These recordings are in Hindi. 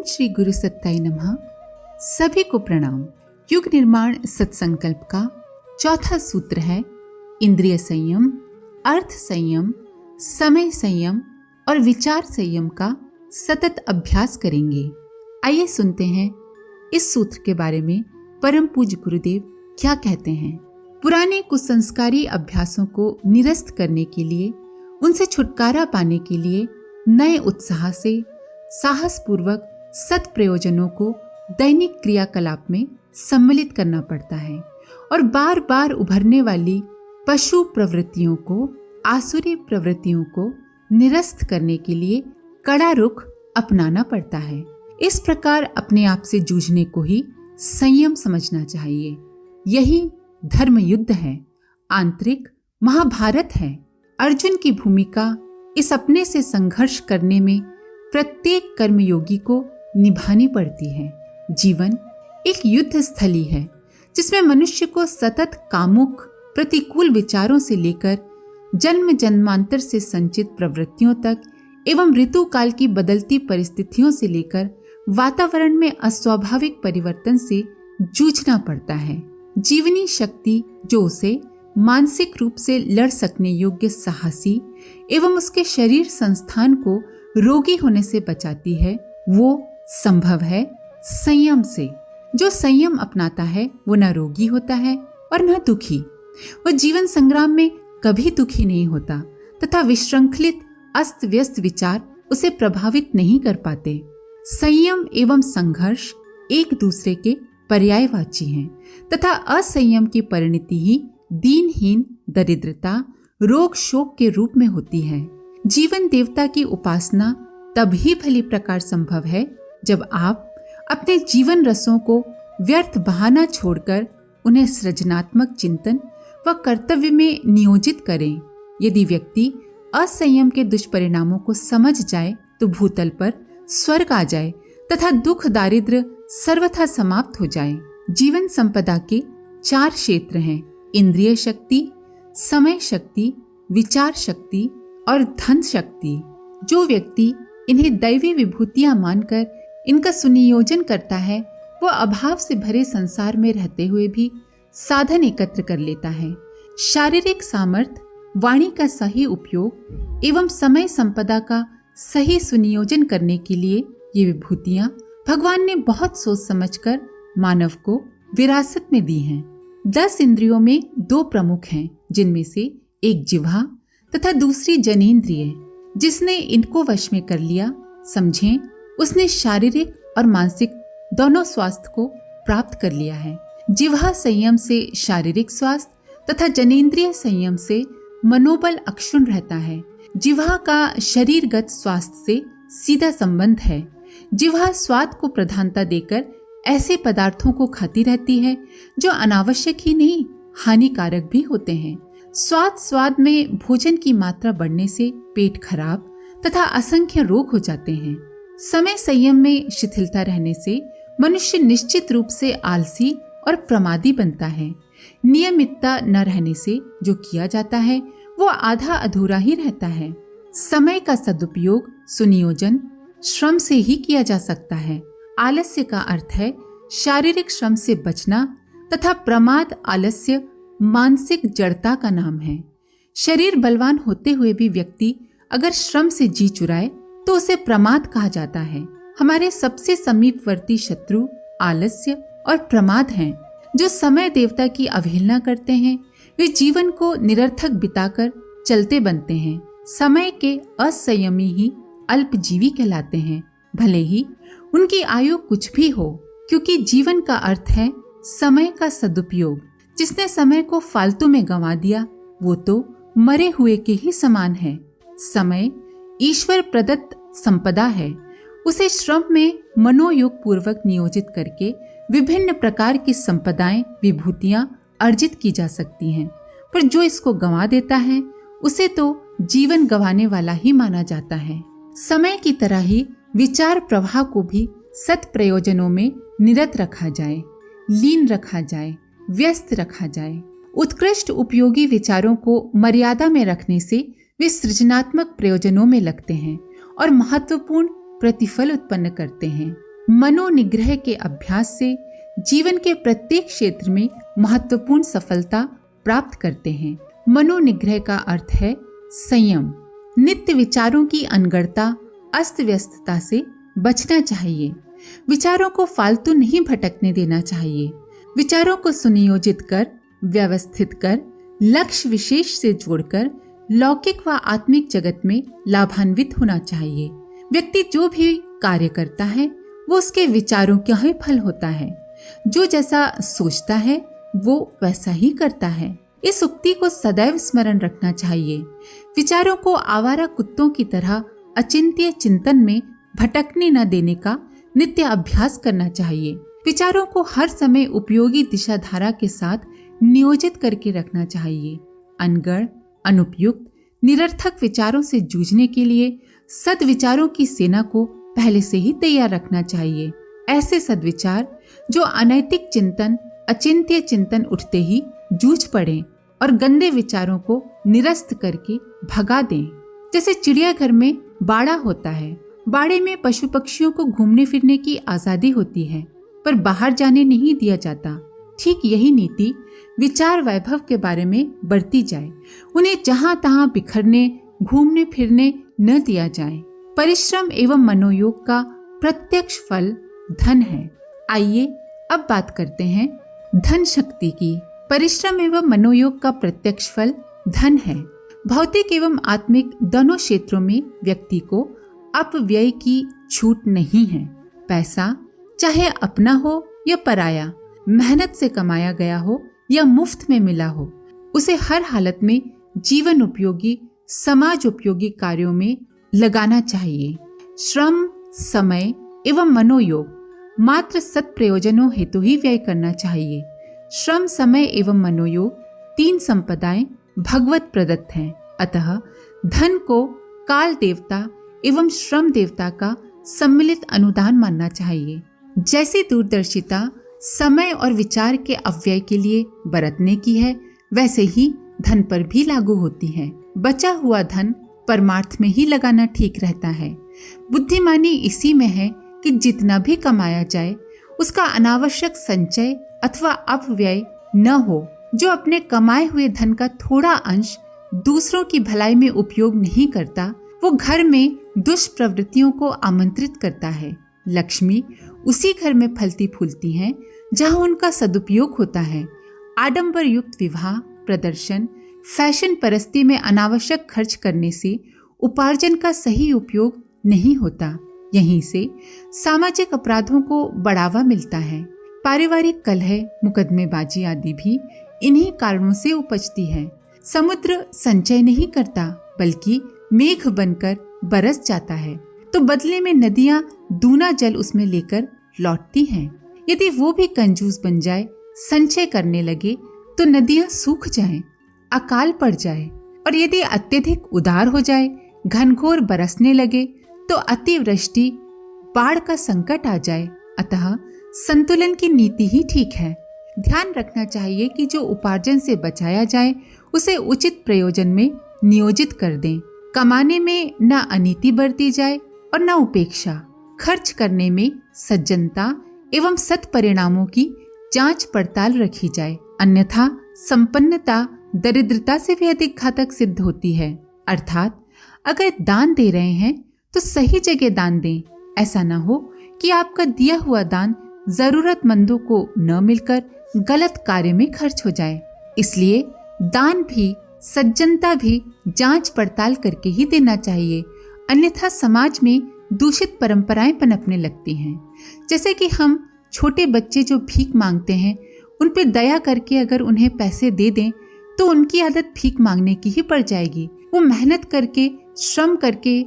ओम श्री गुरु सत्ताई नमः। सभी को प्रणाम। युग निर्माण सत्संकल्प का चौथा सूत्र है इंद्रिय संयम, अर्थ संयम, समय संयम और विचार संयम का सतत अभ्यास करेंगे। आइए सुनते हैं इस सूत्र के बारे में परम पूज्य गुरुदेव क्या कहते हैं। पुराने कुसंस्कारी अभ्यासों को निरस्त करने के लिए, उनसे छुटकारा पाने के लिए नए उत्साह से साहस पूर्वक सत प्रयोजनों को दैनिक क्रियाकलाप में सम्मिलित करना पड़ता है और बार बार उभरने वाली पशु प्रवृत्तियों को, आसुरी प्रवृत्तियों को निरस्त करने के लिए कड़ा रुख अपनाना पड़ता है। इस प्रकार अपने आप से जूझने को ही संयम समझना चाहिए। यही धर्म युद्ध है, आंतरिक महाभारत है। अर्जुन की भूमिका इस अपने से संघर्ष करने में प्रत्येक कर्मयोगी को निभानी पड़ती है। जीवन एक युद्ध स्थली है जिसमें मनुष्य को सतत कामुक प्रतिकूल विचारों से लेकर जन्म जन्मांतर से संचित प्रवृत्तियों तक एवं ऋतु काल की बदलती परिस्थितियों से लेकर वातावरण में अस्वाभाविक परिवर्तन से जूझना पड़ता है। जीवनी शक्ति जो उसे मानसिक रूप से लड़ सकने योग्य साहसी एवं उसके शरीर संस्थान को रोगी होने से बचाती है, वो संभव है संयम से। जो संयम अपनाता है वो न रोगी होता है और न दुखी। वह जीवन संग्राम में कभी दुखी नहीं होता तथा विश्रृंखलित अस्त व्यस्त विचार उसे प्रभावित नहीं कर पाते। संयम एवं संघर्ष एक दूसरे के पर्यायवाची हैं तथा असंयम की परिणति ही दीनहीन, दरिद्रता, रोग शोक के रूप में होती है। जीवन देवता की उपासना तभी भली प्रकार संभव है जब आप अपने जीवन रसों को व्यर्थ बहाना छोड़कर उन्हें सृजनात्मक चिंतन व कर्तव्य में नियोजित करें। यदि व्यक्ति असंयम के दुष्परिणामों को समझ जाए तो भूतल पर स्वर्ग आ जाए तथा दुख दारिद्र्य सर्वथा समाप्त हो जाए। जीवन संपदा के 4 क्षेत्र हैं: इंद्रिय शक्ति, समय शक्ति, विचार शक्ति और धन शक्ति। जो व्यक्ति इन्हें दैवी विभूतियां मानकर इनका सुनियोजन करता है वो अभाव से भरे संसार में रहते हुए भी साधन एकत्र कर लेता है। शारीरिक सामर्थ्य, वाणी का सही उपयोग एवं समय संपदा का सही सुनियोजन करने के लिए ये विभूतियां भगवान ने बहुत सोच समझकर मानव को विरासत में दी हैं। 10 इंद्रियों में 2 प्रमुख हैं, जिनमें से एक जिह्वा तथा दूसरी जनेंद्रिय। जिसने इनको वश में कर लिया, समझें उसने शारीरिक और मानसिक दोनों स्वास्थ्य को प्राप्त कर लिया है। जिह्वा संयम से शारीरिक स्वास्थ्य तथा जनेंद्रिय संयम से मनोबल अक्षुण्ण रहता है। जिह्वा का शरीरगत स्वास्थ्य से सीधा संबंध है। जिह्वा स्वाद को प्रधानता देकर ऐसे पदार्थों को खाती रहती है जो अनावश्यक ही नहीं हानिकारक भी होते हैं। स्वाद में भोजन की मात्रा बढ़ने से पेट खराब तथा असंख्य रोग हो जाते हैं। समय संयम में शिथिलता रहने से मनुष्य निश्चित रूप से आलसी और प्रमादी बनता है। नियमितता न रहने से जो किया जाता है वो आधा अधूरा ही रहता है। समय का सदुपयोग सुनियोजन श्रम से ही किया जा सकता है। आलस्य का अर्थ है शारीरिक श्रम से बचना तथा प्रमाद आलस्य मानसिक जड़ता का नाम है। शरीर बलवान होते हुए भी व्यक्ति अगर श्रम से जी चुराए तो उसे प्रमाद कहा जाता है। हमारे सबसे समीपवर्ती शत्रु आलस्य और प्रमाद हैं। जो समय देवता की अवहेलना करते हैं वे जीवन को निरर्थक बिताकर चलते बनते हैं। समय के असंयमी ही अल्पजीवी कहलाते हैं, भले ही उनकी आयु कुछ भी हो, क्योंकि जीवन का अर्थ है समय का सदुपयोग। जिसने समय को फालतू में गंवा दिया वो तो मरे हुए के ही समान है। समय ईश्वर प्रदत्त संपदा है। उसे श्रम में मनोयोग पूर्वक नियोजित करके विभिन्न प्रकार की संपदाएं, विभूतियां अर्जित की जा सकती हैं, पर जो इसको गंवा देता है उसे तो जीवन गंवाने वाला ही माना जाता है। समय की तरह ही विचार प्रवाह को भी सत प्रयोजनों में निरत रखा जाए, लीन रखा जाए, व्यस्त रखा जाए। उत्कृष्ट उपयोगी विचारों को मर्यादा में रखने से वे सृजनात्मक प्रयोजनों में लगते हैं और महत्वपूर्ण प्रतिफल उत्पन्न करते हैं। मनोनिग्रह के अभ्यास से जीवन के प्रत्येक क्षेत्र में महत्वपूर्ण सफलता प्राप्त करते हैं। मनोनिग्रह का अर्थ है संयम। नित्य विचारों की अनगढ़ता, अस्त व्यस्तता से बचना चाहिए। विचारों को फालतू नहीं भटकने देना चाहिए। विचारों को सुनियोजित कर, व्यवस्थित कर, लक्ष्य विशेष से जोड़कर लौकिक व आत्मिक जगत में लाभान्वित होना चाहिए। व्यक्ति जो भी कार्य करता है वो उसके विचारों का ही फल होता है। जो जैसा सोचता है वो वैसा ही करता है। इस उक्ति को सदैव स्मरण रखना चाहिए। विचारों को आवारा कुत्तों की तरह अचिंत्य चिंतन में भटकने न देने का नित्य अभ्यास करना चाहिए। विचारों को हर समय उपयोगी दिशा धारा के साथ नियोजित करके रखना चाहिए। अनगढ़, अनुपयुक्त, निरर्थक विचारों से जूझने के लिए सद्विचारों की सेना को पहले से ही तैयार रखना चाहिए। ऐसे सद्विचार जो अनैतिक चिंतन, अचिंत्य चिंतन उठते ही जूझ पड़े और गंदे विचारों को निरस्त करके भगा दें। जैसे चिड़ियाघर में बाड़ा होता है, बाड़े में पशु पक्षियों को घूमने फिरने की आजादी होती है पर बाहर जाने नहीं दिया जाता। ठीक यही नीति विचार वैभव के बारे में बरती जाए। उन्हें जहां तहां बिखरने, घूमने फिरने न दिया जाए। परिश्रम एवं मनोयोग का प्रत्यक्ष फल धन है। आइए अब बात करते हैं धन शक्ति की। परिश्रम एवं मनोयोग का प्रत्यक्ष फल धन है। भौतिक एवं आत्मिक दोनों क्षेत्रों में व्यक्ति को अपव्यय की छूट नहीं है। पैसा चाहे अपना हो या पराया, मेहनत से कमाया गया हो या मुफ्त में मिला हो, उसे हर हालत में जीवन उपयोगी, समाज उपयोगी कार्यों में लगाना चाहिए। श्रम, समय एवं मनोयोग मात्र सत् प्रयोजनों हेतु ही व्यय करना चाहिए। श्रम, समय एवं मनोयोग तीन संपदाएं भगवत प्रदत्त हैं। अतः धन को काल देवता एवं श्रम देवता का सम्मिलित अनुदान मानना चाहिए। जैसी दूरदर्शिता समय और विचार के अव्यय के लिए बरतने की है, वैसे ही धन पर भी लागू होती है। बचा हुआ धन परमार्थ में ही लगाना ठीक रहता है। बुद्धिमानी इसी में है कि जितना भी कमाया जाए उसका अनावश्यक संचय अथवा अपव्यय न हो। जो अपने कमाए हुए धन का थोड़ा अंश दूसरों की भलाई में उपयोग नहीं करता, वो घर में दुष्प्रवृत्तियों को आमंत्रित करता है। लक्ष्मी उसी घर में फलती फूलती हैं जहां उनका सदुपयोग होता है। आडंबर युक्त विवाह, प्रदर्शन, फैशन परस्ती में अनावश्यक खर्च करने से उपार्जन का सही उपयोग नहीं होता। यहीं से सामाजिक अपराधों को बढ़ावा मिलता है। पारिवारिक कलह, मुकदमेबाजी आदि भी इन्हीं कारणों से उपजती है। समुद्र संचय नहीं करता बल्कि मेघ बनकर बरस जाता है, तो बदले में नदियां दूना जल उसमें लेकर लौटती हैं। यदि वो भी कंजूस बन जाए, संचय करने लगे, तो नदियां सूख जाएं, अकाल पड़ जाए। और यदि अत्यधिक उदार हो जाए, घनघोर बरसने लगे, तो अतिवृष्टि, बाढ़ का संकट आ जाए। अतः संतुलन की नीति ही ठीक है। ध्यान रखना चाहिए कि जो उपार्जन से बचाया जाए उसे उचित प्रयोजन में नियोजित कर दें। कमाने में न अनीति बरती जाए और न उपेक्षा। खर्च करने में सज्जनता एवं सत्परिणामों की जांच पड़ताल रखी जाए, अन्यथा संपन्नता दरिद्रता से भी अधिक घातक सिद्ध होती है। अर्थात अगर दान दे रहे हैं तो सही जगह दान दें। ऐसा न हो कि आपका दिया हुआ दान जरूरतमंदों को न मिलकर गलत कार्य में खर्च हो जाए। इसलिए दान भी, सज्जनता भी जांच पड़ताल करके ही देना चाहिए, अन्यथा समाज में दूषित परंपराएं पनपने लगती हैं। जैसे कि हम छोटे बच्चे जो भीख मांगते हैं, उन पे दया करके अगर उन्हें पैसे दे दें तो उनकी आदत भीख मांगने की ही पड़ जाएगी। वो मेहनत करके, श्रम करके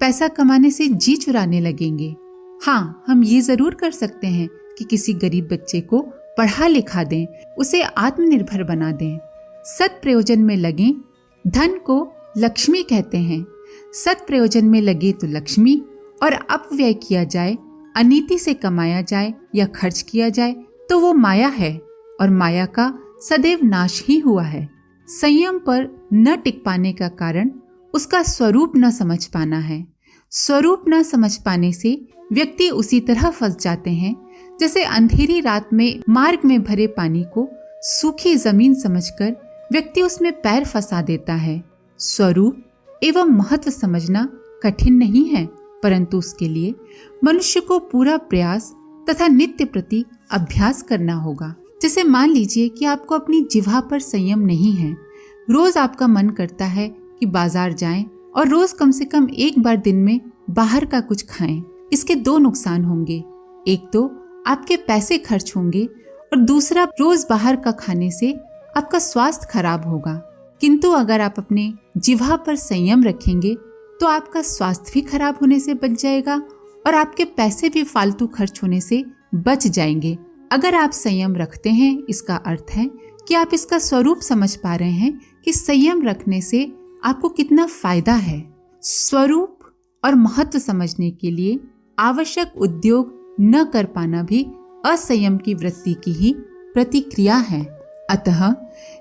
पैसा कमाने से जी चुराने लगेंगे। हाँ, हम ये जरूर कर सकते हैं कि किसी गरीब बच्चे को पढ़ा लिखा दें, उसे आत्मनिर्भर बना दें। सत् प्रयोजन में लगें। धन को लक्ष्मी कहते हैं। सत् प्रयोजन में लगे तो लक्ष्मी, और अपव्यय किया जाए, अनीति से कमाया जाए या खर्च किया जाए तो वो माया है, और माया का सदैव नाश ही हुआ है। संयम पर न टिक पाने का कारण उसका स्वरूप न समझ पाना है। स्वरूप न समझ पाने से व्यक्ति उसी तरह फंस जाते हैं जैसे अंधेरी रात में मार्ग में भरे पानी को सूखी जमीन समझकर व्यक्ति उसमें पैर फंसा देता है। स्वरूप एवं महत्व समझना कठिन नहीं है, परंतु उसके लिए मनुष्य को पूरा प्रयास तथा नित्य प्रति अभ्यास करना होगा। जैसे मान लीजिए कि आपको अपनी जिह्वा पर संयम नहीं है। रोज आपका मन करता है कि बाजार जाएं और रोज कम से कम एक बार दिन में बाहर का कुछ खाएं। इसके दो नुकसान होंगे, एक तो आपके पैसे खर्च होंगे और दूसरा रोज बाहर का खाने से आपका स्वास्थ्य खराब होगा। किंतु अगर आप अपने जिह्वा पर संयम रखेंगे तो आपका स्वास्थ्य भी खराब होने से बच जाएगा और आपके पैसे भी फालतू खर्च होने से बच जाएंगे। अगर आप संयम रखते हैं, इसका अर्थ है कि आप इसका स्वरूप समझ पा रहे हैं कि संयम रखने से आपको कितना फायदा है। स्वरूप और महत्व समझने के लिए आवश्यक उद्योग न कर पाना भी असंयम की वृत्ति की ही प्रतिक्रिया है। अतः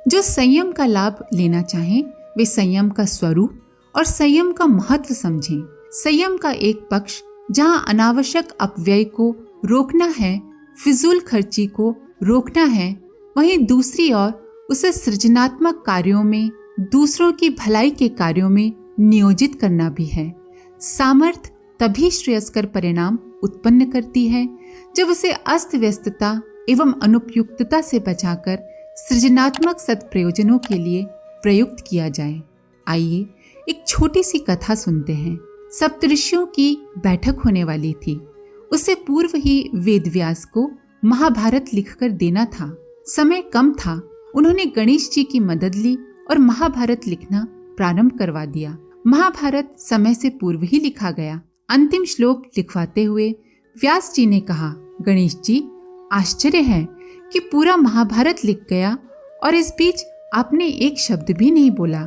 जो संयम का लाभ लेना चाहें वे संयम का स्वरूप और संयम का महत्व समझें। संयम का एक पक्ष जहां अनावश्यक अपव्यय को रोकना है, फिजूल खर्ची को रोकना है, वहीं दूसरी ओर उसे सृजनात्मक कार्यों में, दूसरों की भलाई के कार्यों में नियोजित करना भी है। सामर्थ्य तभी श्रेयस्कर परिणाम उत्पन्न करती है जब उसे अस्त व्यस्तता एवं अनुपयुक्तता से बचाकर सृजनात्मक सत्प्रयोजनों के लिए प्रयुक्त किया जाए। आइए एक छोटी सी कथा सुनते हैं। सप्तऋषियों की बैठक होने वाली थी। उससे पूर्व ही वेदव्यास को महाभारत लिखकर देना था। समय कम था। उन्होंने गणेश जी की मदद ली और महाभारत लिखना प्रारंभ करवा दिया। महाभारत समय से पूर्व ही लिखा गया। अंतिम श्लोक लिखवाते हुए व्यास जी ने कहा, गणेश जी, आश्चर्य है कि पूरा महाभारत लिख गया और इस बीच आपने एक शब्द भी नहीं बोला।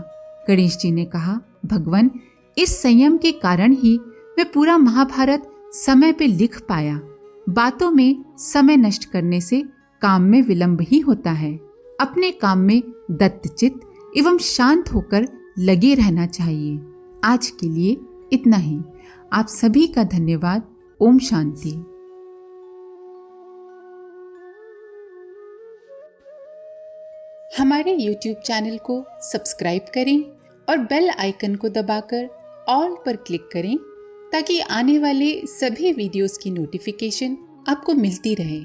गणेश जी ने कहा, भगवान, इस संयम के कारण ही मैं पूरा महाभारत समय पे लिख पाया। बातों में समय नष्ट करने से काम में विलंब ही होता है। अपने काम में दत्तचित्त एवं शांत होकर लगे रहना चाहिए। आज के लिए इतना ही। आप सभी का धन्यवाद। ओम शांति। हमारे YouTube चैनल को सब्सक्राइब करें और बेल आइकन को दबाकर ऑल पर क्लिक करें ताकि आने वाले सभी वीडियोस की नोटिफिकेशन आपको मिलती रहे।